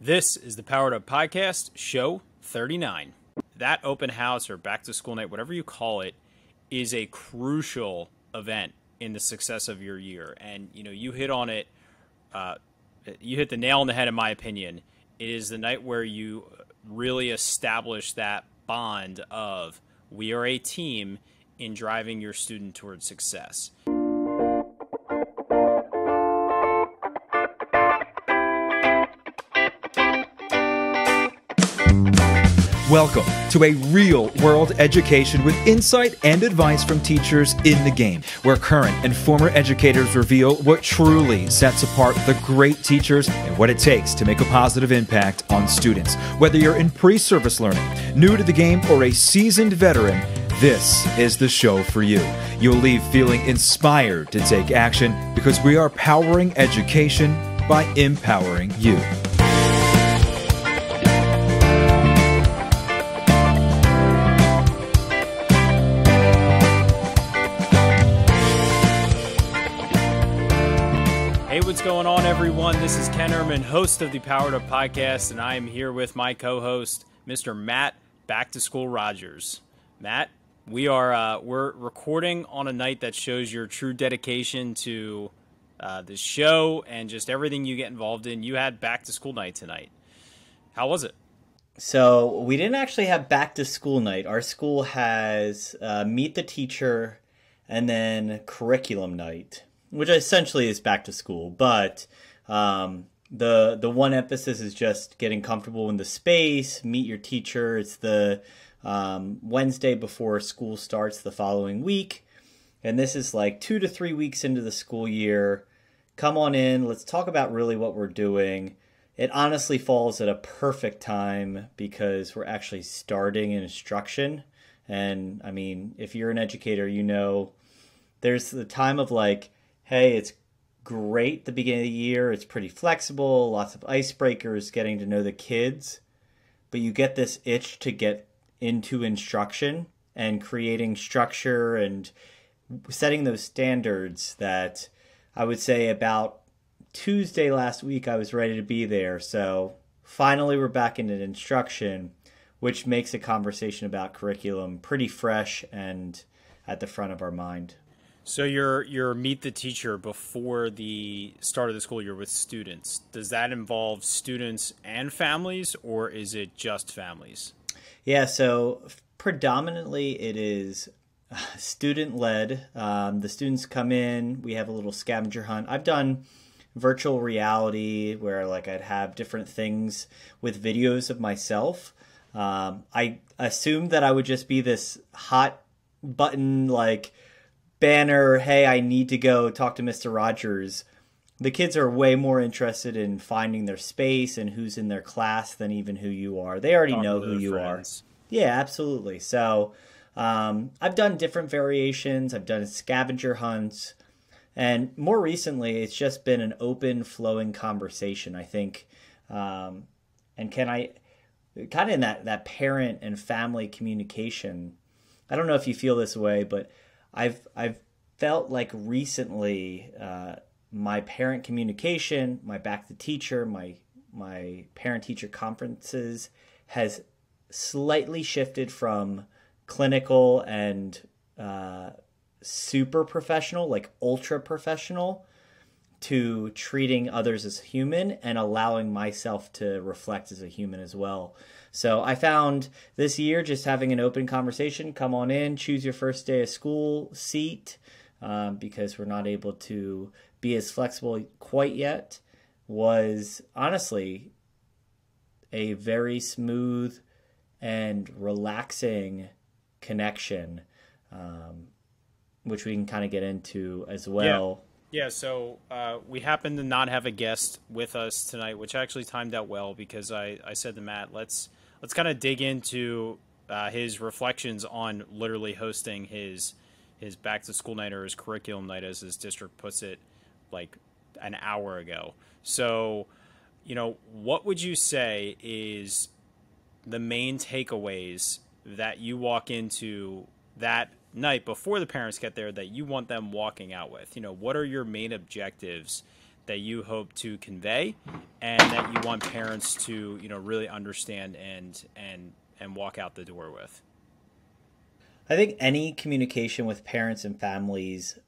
This is the Powered Up Podcast, show 39. That open house or back to school night, whatever you call it, is a crucial event in the success of your year. And, you hit on it, you hit the nail on the head, in my opinion. It is the night where you really establish that bond of we are a team in driving your student towards success. Welcome to a real-world education with insight and advice from teachers in the game, where current and former educators reveal what truly sets apart the great teachers and what it takes to make a positive impact on students. Whether you're in pre-service learning, new to the game, or a seasoned veteran, this is the show for you. You'll leave feeling inspired to take action because we are powering education by empowering you. Hey, what's going on, everyone? This is Ken Ehrman, host of the Powered Up Podcast, and I am here with my co-host, Mr. Matt Back to School Rogers. Matt, we're recording on a night that shows your true dedication to the show and just everything you get involved in. You had back to school night tonight. How was it? So we didn't actually have back to school night. Our school has meet the teacher and then curriculum night, which essentially is back to school. But the one emphasis is just getting comfortable in the space, meet your teacher. It's the Wednesday before school starts the following week. And this is like 2 to 3 weeks into the school year. Come on in. Let's talk about really what we're doing. It honestly falls at a perfect time because we're actually starting an instruction. And I mean, if you're an educator, you know, there's the time of like, hey, it's great the beginning of the year. It's pretty flexible, lots of icebreakers, getting to know the kids. But you get this itch to get into instruction and creating structure and setting those standards that I would say about Tuesday last week I was ready to be there. So finally we're back into instruction, which makes a conversation about curriculum pretty fresh and at the front of our mind. So your meet the teacher before the start of the school year with students. Does that involve students and families, or is it just families? Yeah, so predominantly it is student-led. The students come in, we have a little scavenger hunt. I've done virtual reality where like I'd have different things with videos of myself. I assumed that I would just be this hot button like banner, hey, I need to go talk to Mr. Rogers. The kids are way more interested in finding their space and who's in their class than even who you are. They already know who you are. Yeah, absolutely. So I've done different variations. I've done scavenger hunts. And more recently, it's just been an open, flowing conversation, I think. And can I, kind of in that parent and family communication, I don't know if you feel this way, but I've felt like recently my parent communication, my back to teacher, my parent-teacher conferences has slightly shifted from clinical and super professional, like ultra professional, to treating others as human and allowing myself to reflect as a human as well. So I found this year just having an open conversation, come on in, choose your first day of school seat, because we're not able to be as flexible quite yet, was honestly a very smooth and relaxing connection, which we can kind of get into as well. Yeah, so we happen to not have a guest with us tonight, which actually timed out well because I said to Matt, let's kind of dig into his reflections on literally hosting his back to school night, or his curriculum night, as his district puts it, like an hour ago. So, what would you say is the main takeaways that you walk into that night before the parents get there that you want them walking out with? What are your main objectives that you hope to convey, and that you want parents to, really understand and walk out the door with? I think any communication with parents and families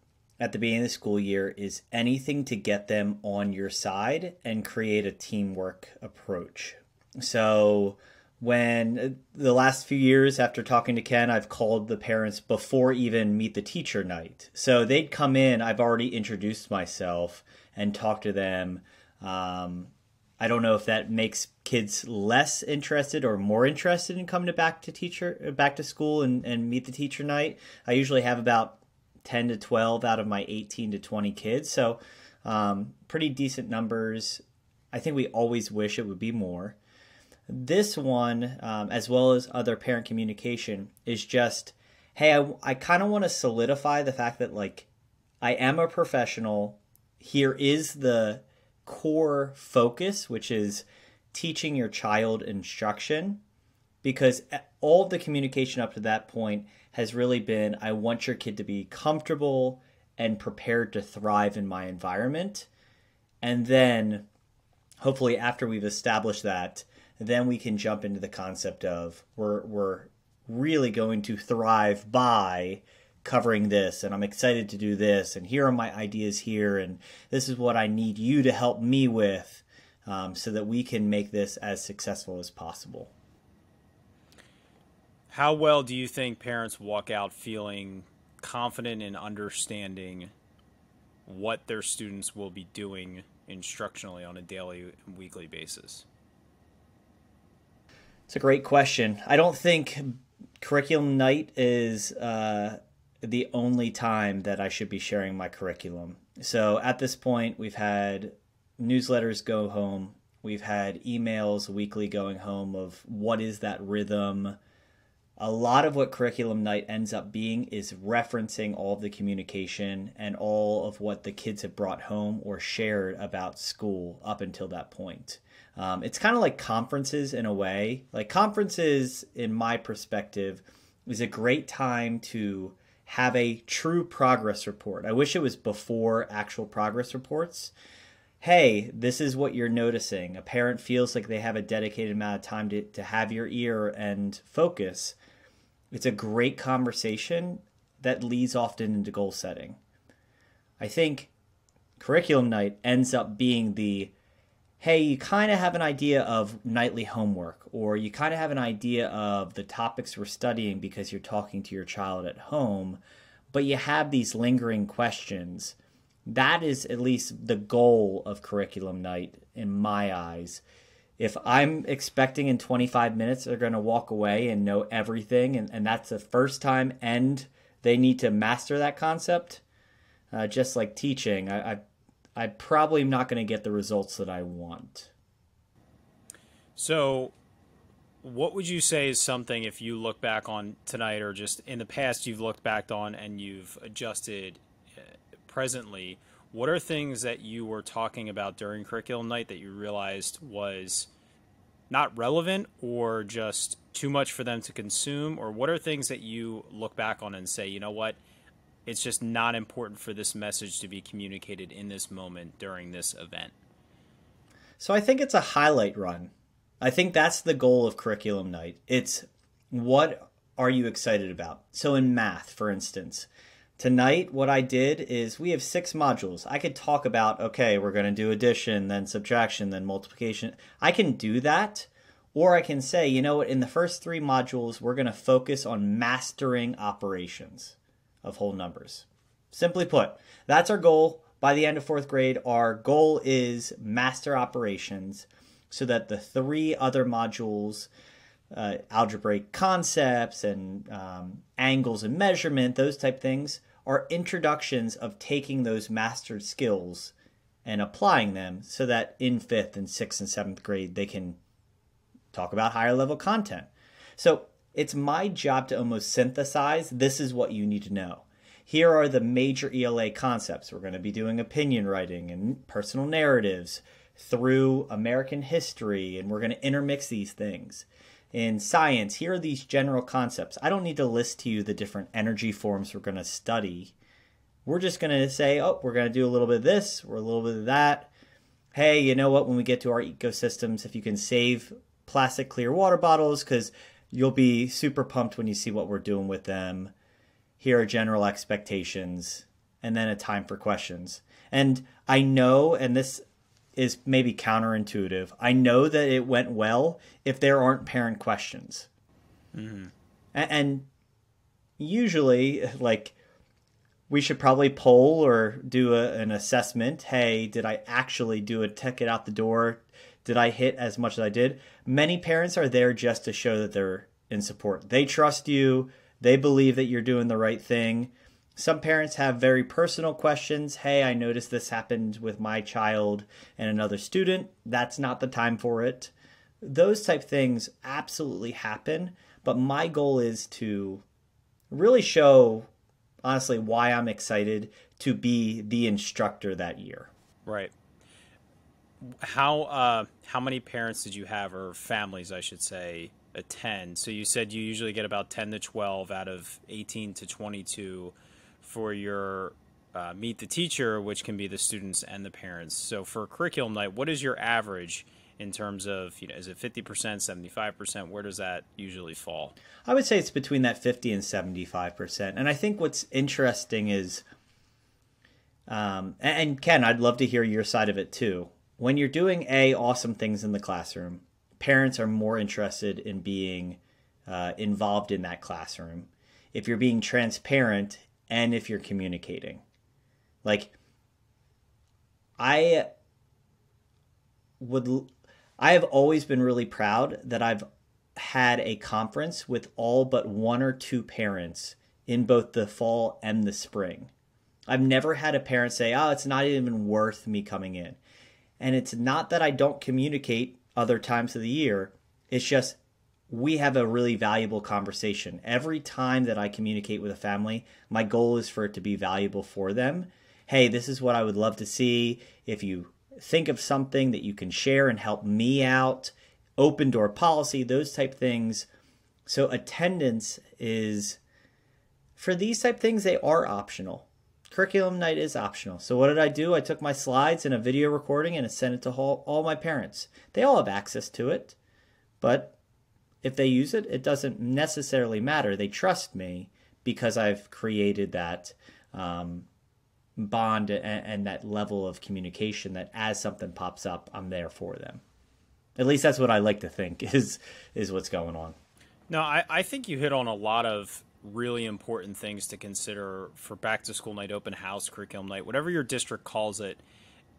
at the beginning of the school year is anything to get them on your side and create a teamwork approach. So when the last few years after talking to Ken, I've called the parents before even meet the teacher night. So they'd come in, I've already introduced myself and talked to them. I don't know if that makes kids less interested or more interested in coming back to school and meet the teacher night. I usually have about 10 to 12 out of my 18 to 20 kids. So pretty decent numbers. I think we always wish it would be more. This one, as well as other parent communication, is just, hey, I kind of want to solidify the fact that, like, I am a professional. Here is the core focus, which is teaching your child instruction, because all of the communication up to that point has really been, I want your kid to be comfortable and prepared to thrive in my environment. And then hopefully after we've established that, then we can jump into the concept of we're really going to thrive by covering this, and I'm excited to do this, and here are my ideas here, and this is what I need you to help me with, so that we can make this as successful as possible. How well do you think parents walk out feeling confident in understanding what their students will be doing instructionally on a daily and weekly basis? It's a great question. I don't think curriculum night is the only time that I should be sharing my curriculum. So at this point, we've had newsletters go home. We've had emails weekly going home of what is that rhythm. A lot of what curriculum night ends up being is referencing all of the communication and all of what the kids have brought home or shared about school up until that point. It's kind of like conferences in a way. Like, conferences, in my perspective, is a great time to have a true progress report. I wish it was before actual progress reports. Hey, this is what you're noticing. A parent feels like they have a dedicated amount of time to have your ear and focus. It's a great conversation that leads often into goal setting. I think curriculum night ends up being the, hey, you kind of have an idea of nightly homework, or you kind of have an idea of the topics we're studying because you're talking to your child at home, but you have these lingering questions. That is at least the goal of curriculum night in my eyes. If I'm expecting in 25 minutes they're going to walk away and know everything, and that's the first time and they need to master that concept, just like teaching, I probably am not going to get the results that I want. So what would you say is something, if you look back on tonight or just in the past you've looked back on and you've adjusted presently, what are things that you were talking about during curriculum night that you realized was not relevant or just too much for them to consume? Or what are things that you look back on and say, you know what, it's just not important for this message to be communicated in this moment during this event? So I think it's a highlight run. I think that's the goal of curriculum night. It's, what are you excited about? So in math, for instance, tonight what I did is we have 6 modules. I could talk about, okay, we're going to do addition, then subtraction, then multiplication. I can do that. Or I can say, you know what, in the first 3 modules, we're going to focus on mastering operations of whole numbers. Simply put, that's our goal. By the end of 4th grade, our goal is master operations, so that the 3 other modules, algebraic concepts and angles and measurement, those type things, are introductions of taking those mastered skills and applying them so that in 5th and 6th and 7th grade they can talk about higher level content. So it's my job to almost synthesize, this is what you need to know. Here are the major ELA concepts. We're going to be doing opinion writing and personal narratives through American history, and we're going to intermix these things. In science, here are these general concepts. I don't need to list to you the different energy forms we're going to study, We're just going to say, oh, we're going to do a little bit of this, or a little bit of that. Hey, you know what? When we get to our ecosystems, if you can save plastic clear water bottles, because you'll be super pumped when you see what we're doing with them. Here are general expectations, and then a time for questions. And I know, and this is maybe counterintuitive, I know that it went well if there aren't parent questions. Mm-hmm. And usually, like, we should probably poll or do an assessment. Hey, did I actually do a ticket out the door? Did I hit as much as I did? Many parents are there just to show that they're in support. They trust you. They believe that you're doing the right thing. Some parents have very personal questions. Hey, I noticed this happened with my child and another student. That's not the time for it. Those type of things absolutely happen. But my goal is to really show, honestly, why I'm excited to be the instructor that year. Right. How many parents did you have, or families, I should say, attend? So you said you usually get about 10 to 12 out of 18 to 22 for your Meet the Teacher, which can be the students and the parents. So for curriculum night, what is your average in terms of, is it 50%, 75%? Where does that usually fall? I would say it's between that 50 and 75%. And I think what's interesting is, and Ken, I'd love to hear your side of it too. When you're doing awesome things in the classroom, parents are more interested in being involved in that classroom if you're being transparent and if you're communicating. Like, I have always been really proud that I've had a conference with all but one or two parents in both the fall and the spring. I've never had a parent say, oh, it's not even worth me coming in. And it's not that I don't communicate other times of the year. It's just we have a really valuable conversation. Every time that I communicate with a family, my goal is for it to be valuable for them. Hey, this is what I would love to see. If you think of something that you can share and help me out, open door policy, those type things. So attendance is, for these type things, they are optional. Curriculum night is optional. So what did I do? I took my slides and a video recording and I sent it to all my parents. They all have access to it, but if they use it, it doesn't necessarily matter. They trust me because I've created that bond and that level of communication that as something pops up, I'm there for them. At least that's what I like to think is what's going on. No, I think you hit on a lot of really important things to consider for back to school night, open house, curriculum night, whatever your district calls it.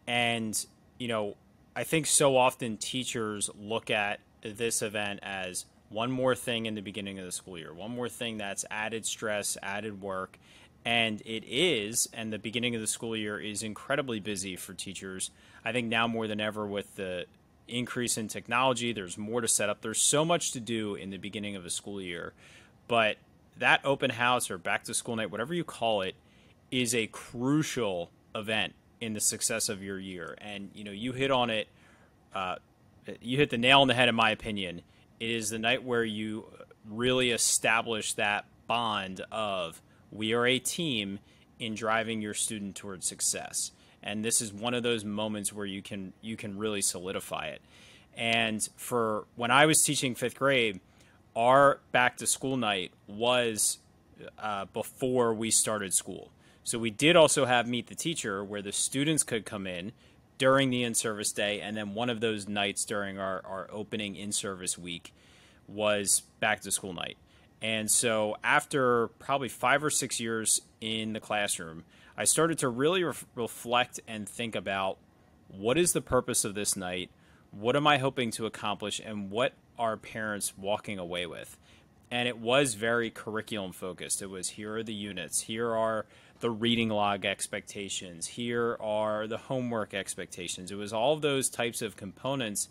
And, I think so often teachers look at this event as one more thing in the beginning of the school year, one more thing that's added stress, added work. And it is, and the beginning of the school year is incredibly busy for teachers. I think now more than ever with the increase in technology, there's more to set up. There's so much to do in the beginning of a school year. But that open house or back to school night, whatever you call it, is a crucial event in the success of your year. And, you hit on it. You hit the nail on the head, in my opinion. It is the night where you really establish that bond of we are a team in driving your student towards success. And this is one of those moments where you can really solidify it. And for when I was teaching fifth grade, our back to school night was before we started school. So we did also have Meet the Teacher where the students could come in during the in-service day. And then one of those nights during our opening in-service week was back to school night. And so after probably 5 or 6 years in the classroom, I started to really reflect and think about what is the purpose of this night? What am I hoping to accomplish? And what are parents walking away with? And it was very curriculum focused. It was, here are the units. Here are the reading log expectations. Here are the homework expectations. It was all of those types of components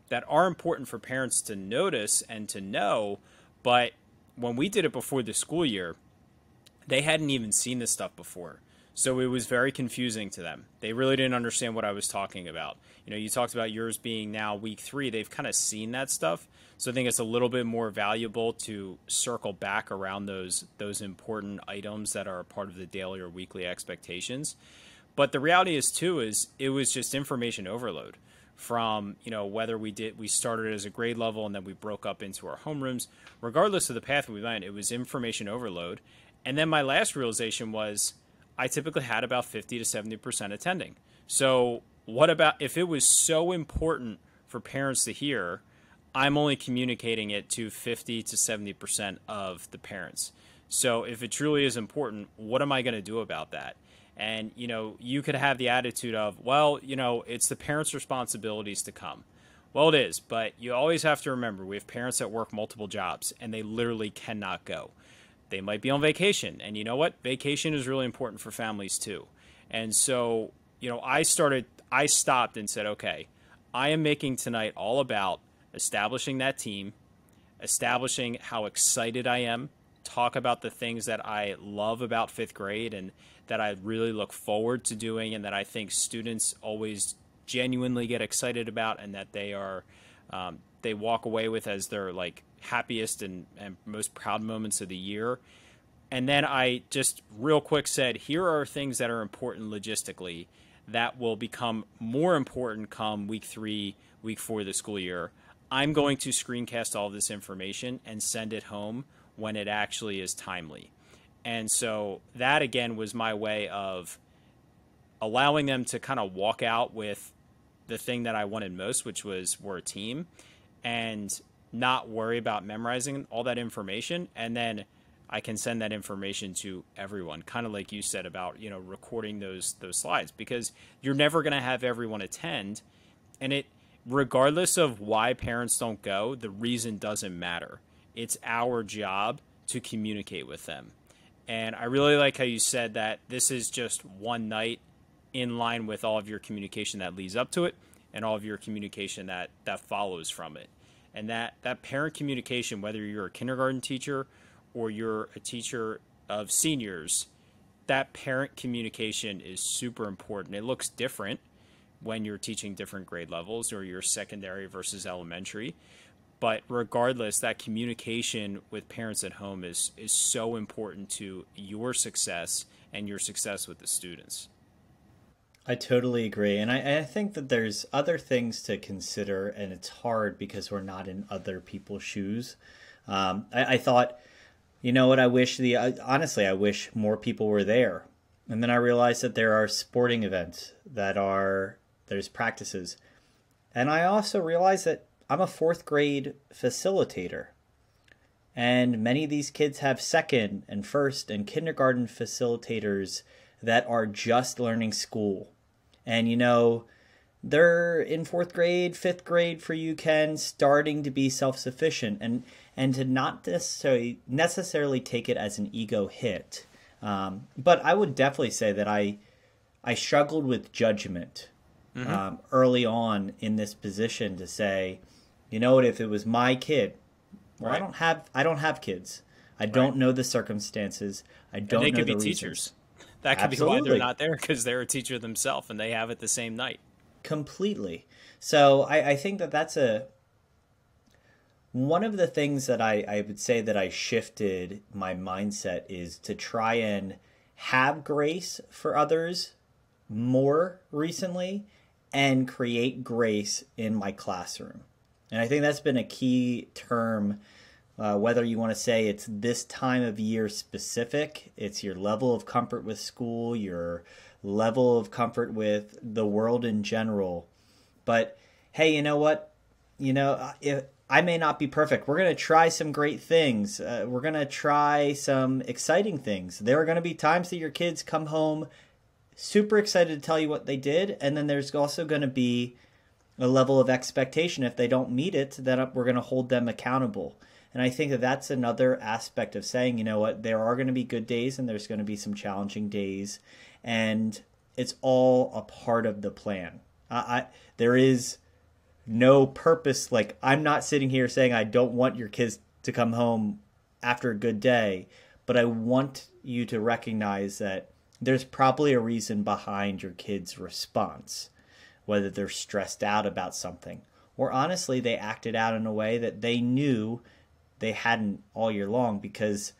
that are important for parents to notice and to know. But when we did it before the school year, they hadn't even seen this stuff before. So it was very confusing to them. They really didn't understand what I was talking about. You talked about yours being now week 3. They've kind of seen that stuff. So I think it's a little bit more valuable to circle back around those important items that are a part of the daily or weekly expectations. But the reality is too is it was just information overload from, whether we started as a grade level and then we broke up into our homerooms. Regardless of the path we went, it was information overload. And then my last realization was I typically had about 50 to 70% attending. So what about if it was so important for parents to hear, I'm only communicating it to 50 to 70% of the parents. So if it truly is important, what am I going to do about that? And, you could have the attitude of, well, it's the parents' responsibilities to come. Well, it is, but you always have to remember we have parents that work multiple jobs and they literally cannot go. They might be on vacation. And you know what? Vacation is really important for families too. And so, I stopped and said, okay, I am making tonight all about establishing that team, establishing how excited I am, talk about the things that I love about 5th grade and that I really look forward to doing and that I think students always genuinely get excited about and that they are they walk away with as their like happiest and most proud moments of the year. And then I just real quick said, here are things that are important logistically that will become more important come week 3, week 4 of the school year. I'm going to screencast all of this information and send it home when it actually is timely. And so that, again, was my way of allowing them to kind of walk out with the thing that I wanted most, which was we're a team, and not worry about memorizing all that information. And then I can send that information to everyone, kind of like you said about, recording those slides, because you're never going to have everyone attend. And regardless of why parents don't go, the reason doesn't matter. It's our job to communicate with them. And I really like how you said that this is just one night in line with all of your communication that leads up to it and all of your communication that follows from it. And that parent communication, whether you're a kindergarten teacher or you're a teacher of seniors, that parent communication is super important. It looks different when you're teaching different grade levels or you're secondary versus elementary. But regardless, that communication with parents at home is so important to your success and your success with the students. I totally agree. And I think that there's other things to consider, and it's hard because we're not in other people's shoes. I thought, what I wish honestly, I wish more people were there. And then I realized that there are sporting events there's practices. And I also realized that I'm a 4th grade facilitator, and many of these kids have 2nd and 1st and kindergarten facilitators that are just learning school. And, they're in 4th grade, 5th grade for you, Ken, starting to be self-sufficient and to not necessarily take it as an ego hit. But I would definitely say that I struggled with judgment early on in this position to say, if it was my kid, well, right. I don't have kids. I don't know the circumstances. I don't know the reasons. They could be teachers. That could be why they're not there, because they're a teacher themselves and they have it the same night. Completely. So I think that's one of the things that I would say that I shifted my mindset is to try and have grace for others more recently and create grace in my classroom. And I think that's been a key term, whether you want to say it's this time of year specific, it's your level of comfort with school, your level of comfort with the world in general. But hey, you know what? If I may not be perfect, we're going to try some great things. We're going to try some exciting things. There are going to be times that your kids come home super excited to tell you what they did. And then there's also going to be a level of expectation. If they don't meet it, then we're going to hold them accountable. And I think that that's another aspect of saying, there are going to be good days and there's going to be some challenging days. And it's all a part of the plan. There is no purpose. Like, I'm not sitting here saying I don't want your kids to come home after a good day, but I want you to recognize that there's probably a reason behind your kid's response, whether they're stressed out about something, or honestly, they acted out in a way that they knew they hadn't all year long, because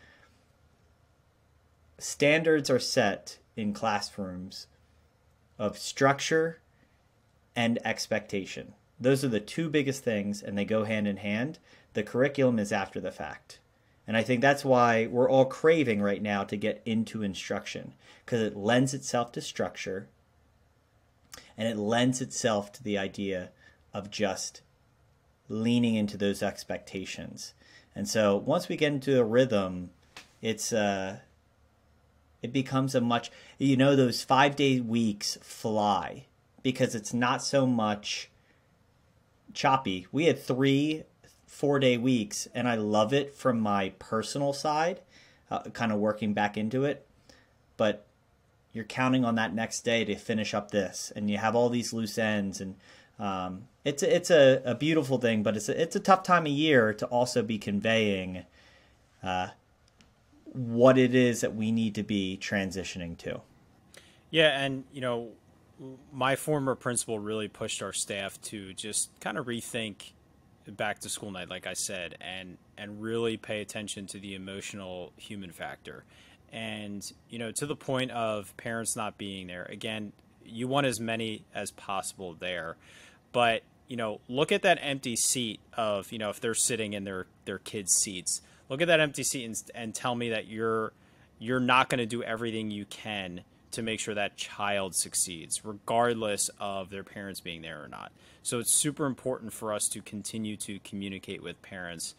standards are set in classrooms of structure and expectation. Those are the two biggest things, and they go hand in hand. The curriculum is after the fact. And I think that's why we're all craving right now to get into instruction, because it lends itself to structure, and it lends itself to the idea of just leaning into those expectations. And so once we get into a rhythm, it becomes a much, those 5-day weeks fly, because it's not so much choppy. We had 3 4-day weeks, and I love it from my personal side, kind of working back into it. But you're counting on that next day to finish up this, and you have all these loose ends, and it's a beautiful thing, but it's a tough time of year to also be conveying what it is that we need to be transitioning to. Yeah, and my former principal really pushed our staff to just kind of rethink back to school night, like I said, and really pay attention to the emotional human factor. And, to the point of parents not being there. Again, you want as many as possible there. But, look at that empty seat of, if they're sitting in their kids' seats, look at that empty seat and tell me that you're not going to do everything you can to make sure that child succeeds, regardless of their parents being there or not. So it's super important for us to continue to communicate with parents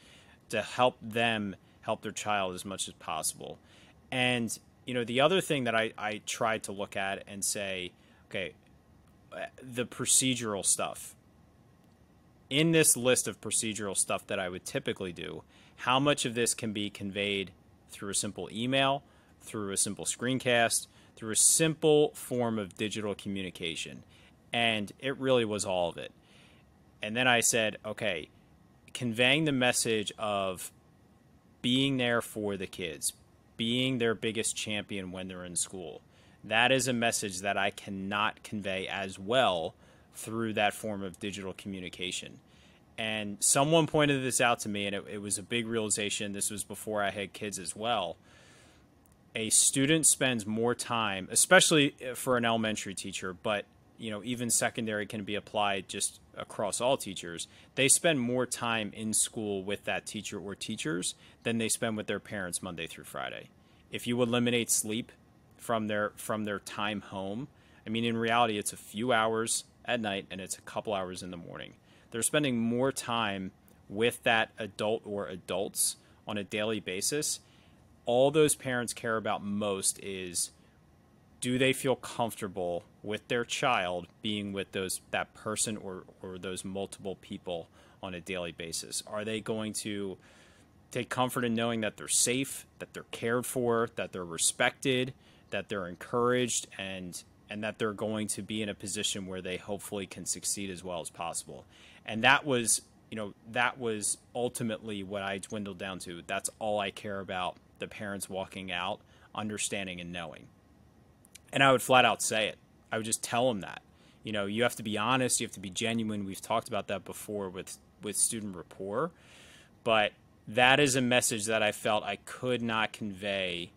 to help them help their child as much as possible. And, the other thing that I tried to look at and say, okay, the procedural stuff. In this list of procedural stuff that I would typically do, how much of this can be conveyed through a simple email, through a simple screencast, through a simple form of digital communication? And it really was all of it. And then I said, okay, conveying the message of being there for the kids, being their biggest champion when they're in school. That is a message that I cannot convey as well through that form of digital communication. And someone pointed this out to me, and it was a big realization. This was before I had kids as well. A student spends more time, especially for an elementary teacher, but even secondary can be applied just across all teachers. They spend more time in school with that teacher or teachers than they spend with their parents Monday through Friday. If you eliminate sleep from their time home, in reality, it's a few hours at night and it's a couple hours in the morning. They're spending more time with that adult or adults on a daily basis. All those parents care about most is, do they feel comfortable with their child being with that person or those multiple people on a daily basis? Are they going to take comfort in knowing that they're safe, that they're cared for, that they're respected, that they're encouraged, and that they're going to be in a position where they hopefully can succeed as well as possible? And that was ultimately what I dwindled down to. That's all I care about, the parents walking out, understanding and knowing. And I would flat out say it. I would just tell them that. You have to be honest. You have to be genuine. We've talked about that before with student rapport. But that is a message that I felt I could not convey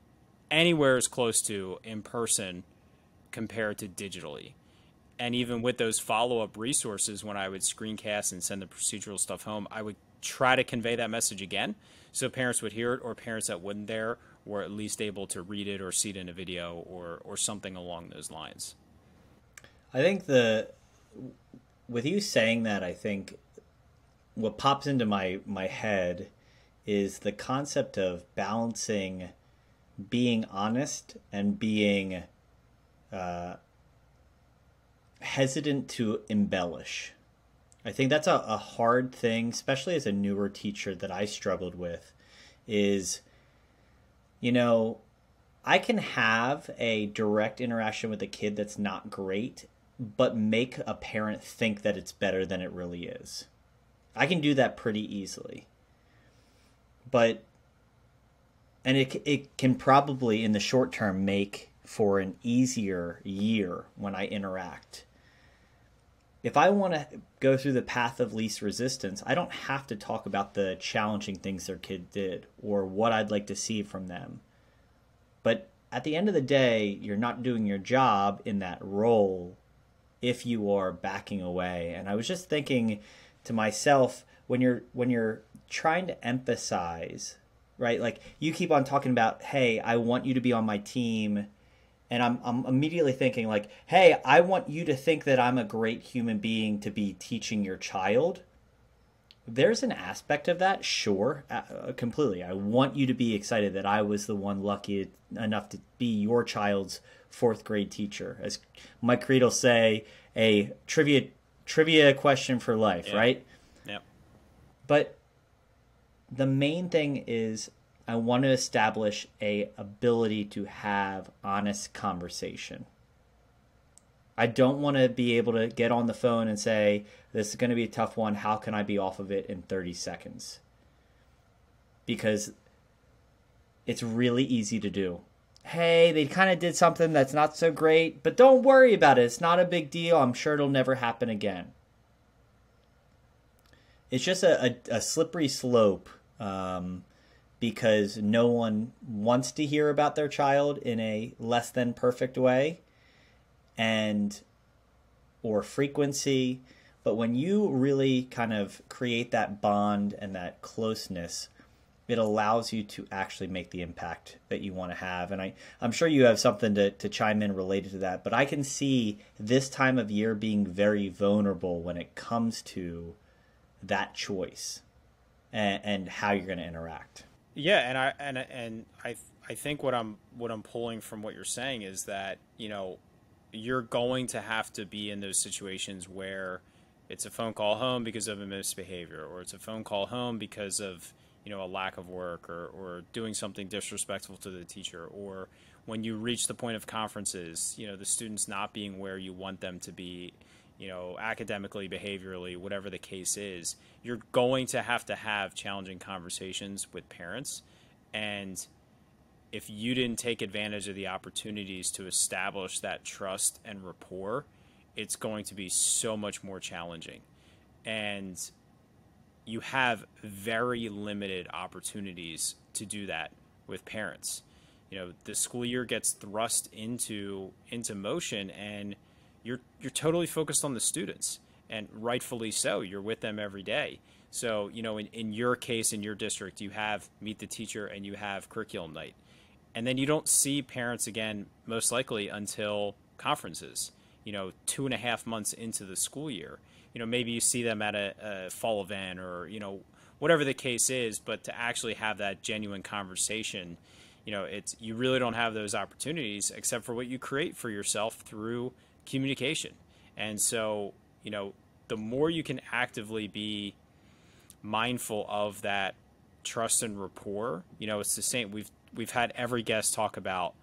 anywhere as close to in person compared to digitally. And even with those follow-up resources, when I would screencast and send the procedural stuff home, I would try to convey that message again so parents would hear it, or parents that wouldn't there were at least able to read it or see it in a video or something along those lines. I think with you saying that, I think what pops into my head is the concept of balancing being honest and being hesitant to embellish. I think that's a hard thing, especially as a newer teacher, that I struggled with is, I can have a direct interaction with a kid that's not great, but make a parent think that it's better than it really is. I can do that pretty easily. And it can probably, in the short term, make for an easier year when I interact. If I want to go through the path of least resistance, I don't have to talk about the challenging things their kid did or what I'd like to see from them. But at the end of the day, you're not doing your job in that role if you are backing away. And I was just thinking to myself, when you're trying to emphasize, right? Like you keep on talking about, hey, I want you to be on my team. And I'm immediately thinking like, hey, I want you to think that I'm a great human being to be teaching your child. There's an aspect of that, sure, completely. I want you to be excited that I was the one lucky enough to be your child's fourth grade teacher. As my creed will say, a trivia question for life, yeah. right? Yep. But the main thing is I want to establish a ability to have honest conversation. I don't want to be able to get on the phone and say, this is going to be a tough one. How can I be off of it in 30 seconds? Because it's really easy to do. Hey, they kind of did something that's not so great, but don't worry about it. It's not a big deal. I'm sure it'll never happen again. It's just a slippery slope because no one wants to hear about their child in a less than perfect way or frequency. But when you really kind of create that bond and that closeness, it allows you to actually make the impact that you want to have. And I'm sure you have something to chime in related to that, but I can see this time of year being very vulnerable when it comes to that choice and how you're going to interact. Yeah, and I think what I'm pulling from what you're saying is that, you're going to have to be in those situations where it's a phone call home because of a misbehavior, or it's a phone call home because of, a lack of work, or doing something disrespectful to the teacher, or when you reach the point of conferences, the students not being where you want them to be, academically, behaviorally, whatever the case is, you're going to have challenging conversations with parents. And if you didn't take advantage of the opportunities to establish that trust and rapport, it's going to be so much more challenging. And you have very limited opportunities to do that with parents. The school year gets thrust into motion, and you're totally focused on the students, and rightfully so. You're with them every day. So, in your case, in your district, you have Meet the Teacher and you have curriculum night. And then you don't see parents again, most likely until conferences, 2.5 months into the school year. Maybe you see them at a fall event or, whatever the case is, but to actually have that genuine conversation, you really don't have those opportunities except for what you create for yourself through communication. And so, the more you can actively be mindful of that trust and rapport, it's the same. We've had every guest talk about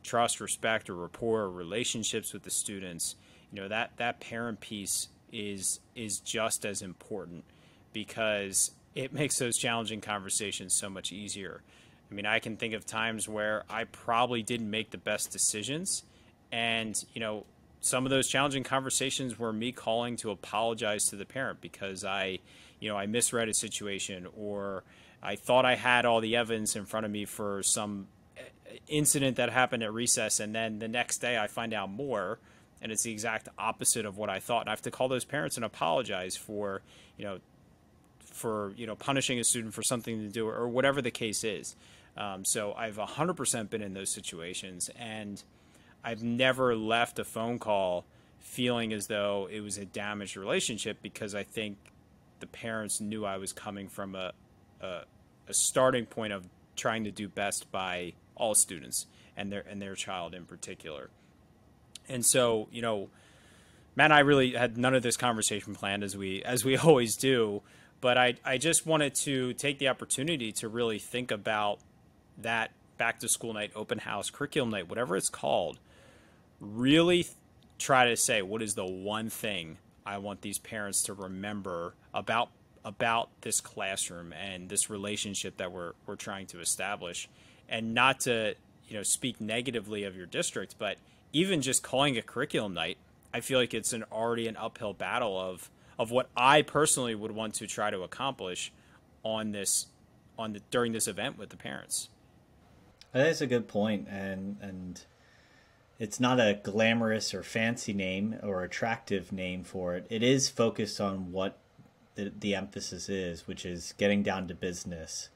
trust, respect, or rapport, or relationships with the students. That parent piece is just as important, because it makes those challenging conversations so much easier. I mean, I can think of times where I probably didn't make the best decisions, and some of those challenging conversations were me calling to apologize to the parent because I misread a situation, or I thought I had all the evidence in front of me for some incident that happened at recess, and then the next day I find out more, and it's the exact opposite of what I thought. And I have to call those parents and apologize for punishing a student for something to do, or whatever the case is. So I've 100% been in those situations, and I've never left a phone call feeling as though it was a damaged relationship, because I think the parents knew I was coming from a starting point of trying to do best by all students and their child in particular. And so, Matt and I really had none of this conversation planned, as we always do, but I just wanted to take the opportunity to really think about that back to school night, open house, curriculum night, whatever it's called. Really try to say, what is the one thing I want these parents to remember about this classroom and this relationship that we're trying to establish, and not to speak negatively of your district, but even just calling a curriculum night, I feel like it's already an uphill battle of what I personally would want to try to accomplish during this event with the parents. That's a good point, and it's not a glamorous or fancy name or attractive name for it. It is focused on what the emphasis is, which is getting down to business.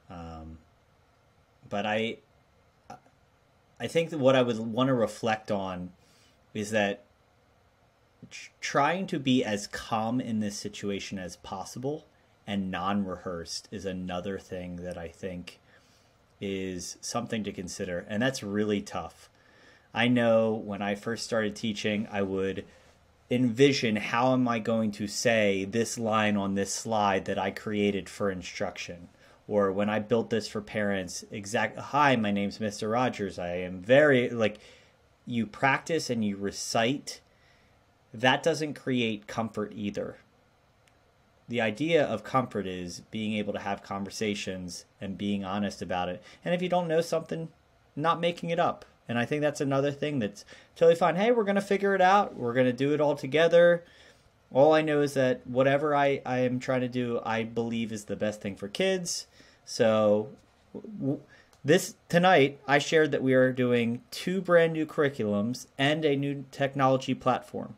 But I think that what I would want to reflect on is that trying to be as calm in this situation as possible and non-rehearsed is another thing that I think is something to consider. And that's really tough. I know when I first started teaching, I would envision how am I going to say this line on this slide that I created for instruction. Or when I built this for parents, hi, my name's Mr. Rogers. I am you practice and you recite. That doesn't create comfort either. The idea of comfort is being able to have conversations and being honest about it. And if you don't know something, not making it up. And I think that's another thing that's totally fine. Hey, we're going to figure it out. We're going to do it all together. All I know is that whatever I am trying to do, I believe is the best thing for kids. So tonight, I shared that we are doing 2 brand new curriculums and a new technology platform.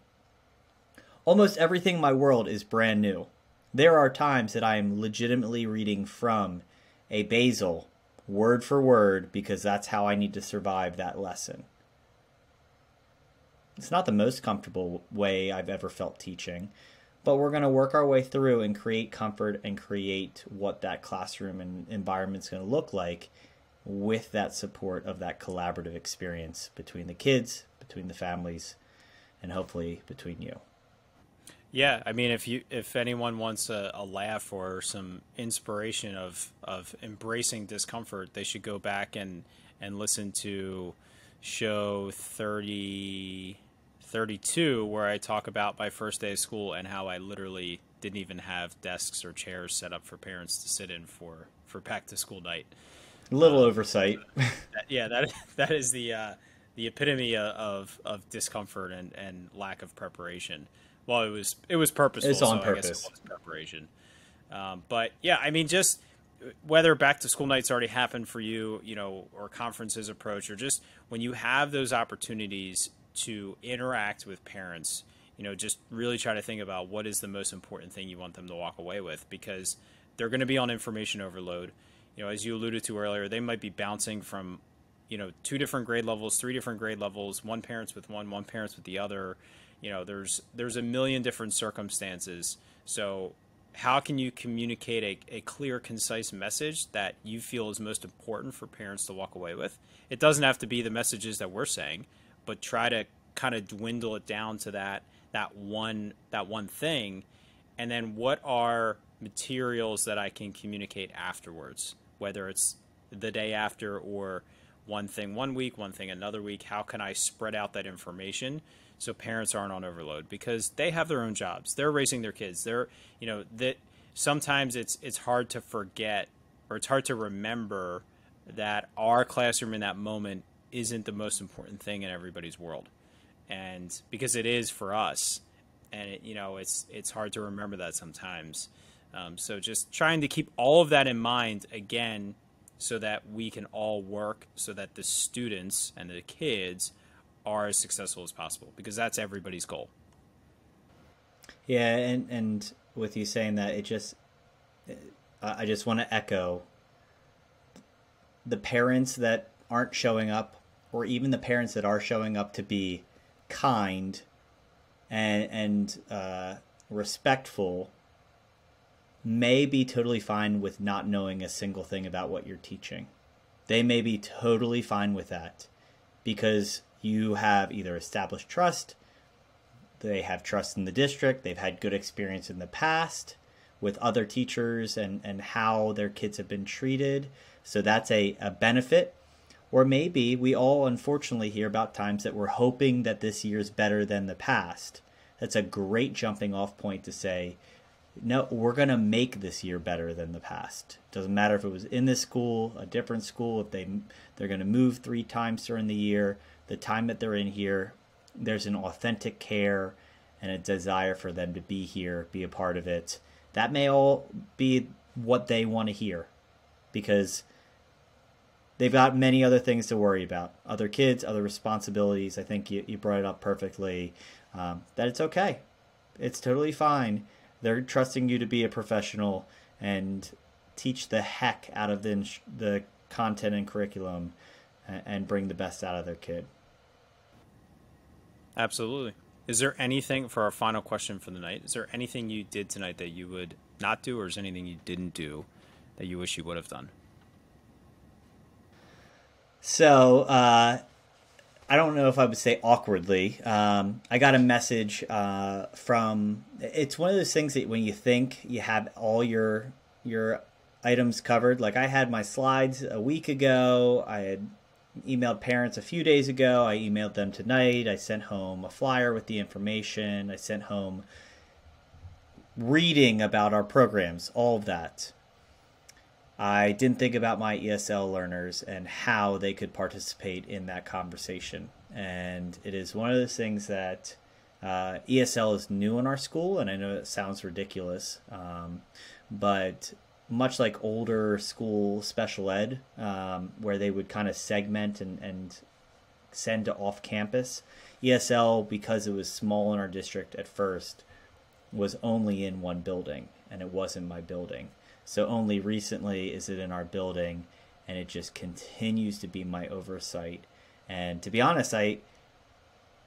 Almost everything in my world is brand new. There are times that I am legitimately reading from a Basil, word for word, because that's how I need to survive that lesson. It's not the most comfortable way I've ever felt teaching, but we're going to work our way through and create comfort and create what that classroom and environment is going to look like with that support of that collaborative experience between the kids, between the families, and hopefully between you. Yeah, I mean, if anyone wants a laugh or some inspiration of embracing discomfort, they should go back and listen to show 32, where I talk about my first day of school and how I literally didn't even have desks or chairs set up for parents to sit in for back to school night. A little oversight. That is the epitome of discomfort and lack of preparation. Well, it was purposeful. It's on so purpose. I guess it was preparation. But yeah, I mean, just whether back to school nights already happened for you, or conferences approach, or just when you have those opportunities to interact with parents, just really try to think about what is the most important thing you want them to walk away with, because they're going to be on information overload. As you alluded to earlier, they might be bouncing from, 2 different grade levels, 3 different grade levels, one parent's with one parent's with the other. There's a million different circumstances. So how can you communicate a clear, concise message that you feel is most important for parents to walk away with? It doesn't have to be the messages that we're saying, but try to kind of dwindle it down to that one thing. And then what are materials that I can communicate afterwards, whether it's the day after or one thing one week, one thing another week? How can I spread out that information so parents aren't on overload, because they have their own jobs. They're raising their kids. That sometimes it's hard to forget, or it's hard to remember that our classroom in that moment isn't the most important thing in everybody's world. And because it is for us, and it's hard to remember that sometimes. So just trying to keep all of that in mind again, so that we can all work so that the students and the kids are as successful as possible, because that's everybody's goal. Yeah, and with you saying that, I just want to echo the parents that aren't showing up, or even the parents that are showing up to be kind and respectful, may be totally fine with not knowing a single thing about what you're teaching. They may be totally fine with that, because you have either established trust, they have trust in the district, they've had good experience in the past with other teachers and how their kids have been treated. So that's a benefit. Or maybe we all unfortunately hear about times that we're hoping that this year's better than the past. That's a great jumping off point to say, no, we're going to make this year better than the past. Doesn't matter if it was in this school, a different school, if they're going to move 3 times during the year. The time that they're in here, there's an authentic care and a desire for them to be here, be a part of it. That may all be what they want to hear, because they've got many other things to worry about. Other kids, other responsibilities. I think you brought it up perfectly, that it's okay. It's totally fine. They're trusting you to be a professional and teach the heck out of the content and curriculum and bring the best out of their kid. Absolutely. Is there anything, for our final question for the night, is there anything you did tonight that you would not do, or is there anything you didn't do that you wish you would have done? So, I don't know if I would say awkwardly. I got a message from, it's one of those things that when you think you have all your items covered, like I had my slides a week ago, I had emailed parents a few days ago, I emailed them tonight, I sent home a flyer with the information, I sent home reading about our programs, all of that. I didn't think about my ESL learners and how they could participate in that conversation. And it is one of those things that ESL is new in our school, and I know it sounds ridiculous, but much like older school special ed, where they would kind of segment and send to off campus, ESL, because it was small in our district at first, was only in one building, and it wasn't my building. So only recently is it in our building, and it just continues to be my oversight. And to be honest, I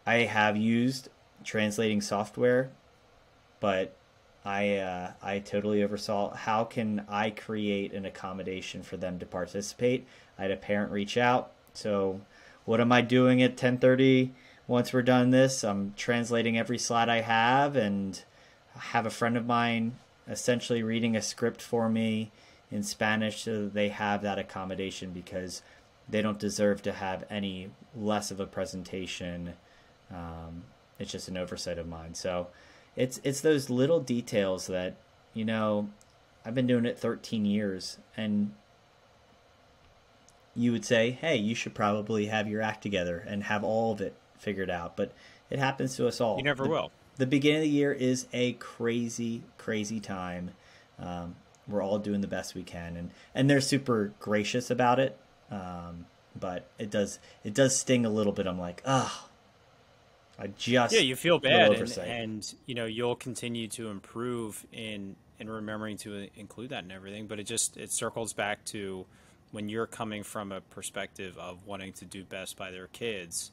have used translating software, but I totally oversaw how can I create an accommodation for them to participate. I had a parent reach out. So what am I doing at 10:30 once we're done this? I'm translating every slide I have, and I have a friend of mine essentially reading a script for me in Spanish so that they have that accommodation, because they don't deserve to have any less of a presentation. It's just an oversight of mine. So it's those little details that, I've been doing it 13 years, and you would say, hey, you should probably have your act together and have all of it figured out. But it happens to us all. You never will. The beginning of the year is a crazy, crazy time. We're all doing the best we can, and they're super gracious about it. But it does sting a little bit. I'm like, you feel bad, and you'll continue to improve in remembering to include that in everything. But it circles back to when you're coming from a perspective of wanting to do best by their kids.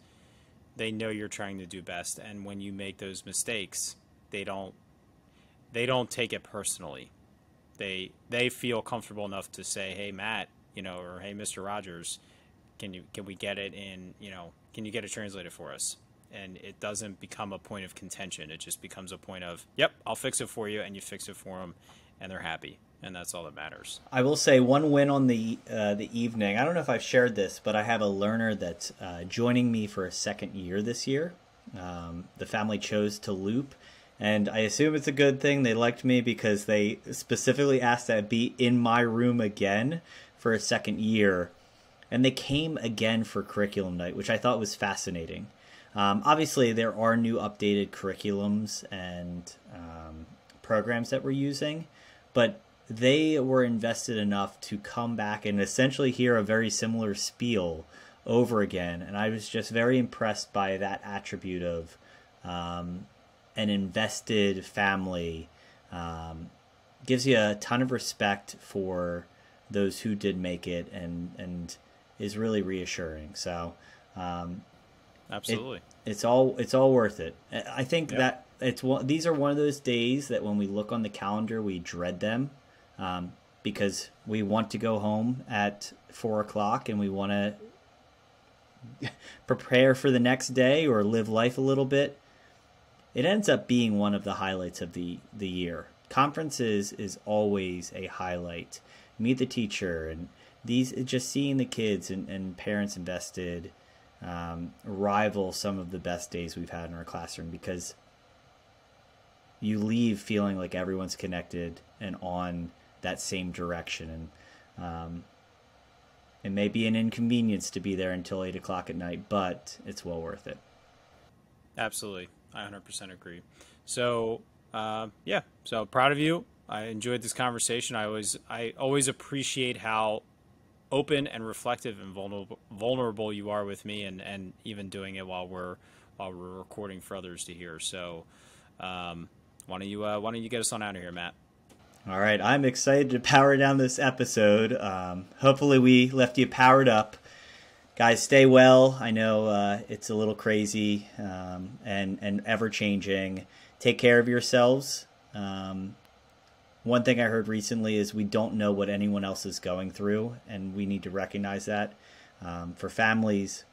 They know you're trying to do best, and when you make those mistakes, they don't take it personally. They feel comfortable enough to say, "Hey, Matt, or hey, Mr. Rogers, can we get it in? Can you get it translated for us?" And it doesn't become a point of contention. It just becomes a point of, "Yep, I'll fix it for you," and you fix it for them, and they're happy. And that's all that matters. I will say one win on the evening. I don't know if I've shared this, but I have a learner that's joining me for a second year this year. The family chose to loop, and I assume it's a good thing. They liked me because they specifically asked that I be in my room again for a second year. And they came again for curriculum night, which I thought was fascinating. Obviously, there are new updated curriculums and programs that we're using, but they were invested enough to come back and essentially hear a very similar spiel over again. And I was just very impressed by that attribute of an invested family. Gives you a ton of respect for those who did make it, and is really reassuring. So absolutely, it's all worth it. I think that these are one of those days that when we look on the calendar, we dread them. Because we want to go home at 4:00 and we want to prepare for the next day or live life a little bit. It ends up being one of the highlights of the year. Conferences is always a highlight. Meet the teacher, and just seeing the kids and parents invested rival some of the best days we've had in our classroom, because you leave feeling like everyone's connected and on that same direction. And it may be an inconvenience to be there until 8 o'clock at night, but it's well worth it. Absolutely. I 100% agree. So, so proud of you. I enjoyed this conversation. I always appreciate how open and reflective and vulnerable you are with me, and even doing it while we're recording for others to hear. So, why don't you get us on out of here, Matt? All right, I'm excited to power down this episode. Hopefully we left you powered up. Guys, stay well. I know it's a little crazy and ever-changing. Take care of yourselves. One thing I heard recently is we don't know what anyone else is going through, and we need to recognize that. For families,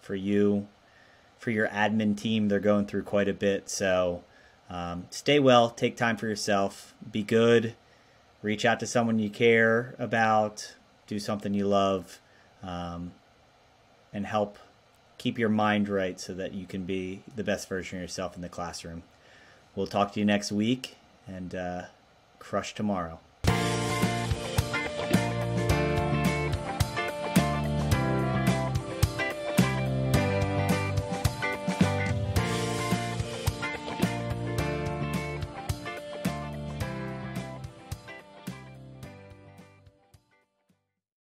for you, for your admin team, they're going through quite a bit. So stay well, take time for yourself, be good, reach out to someone you care about, do something you love, and help keep your mind right so that you can be the best version of yourself in the classroom. We'll talk to you next week, and crush tomorrow.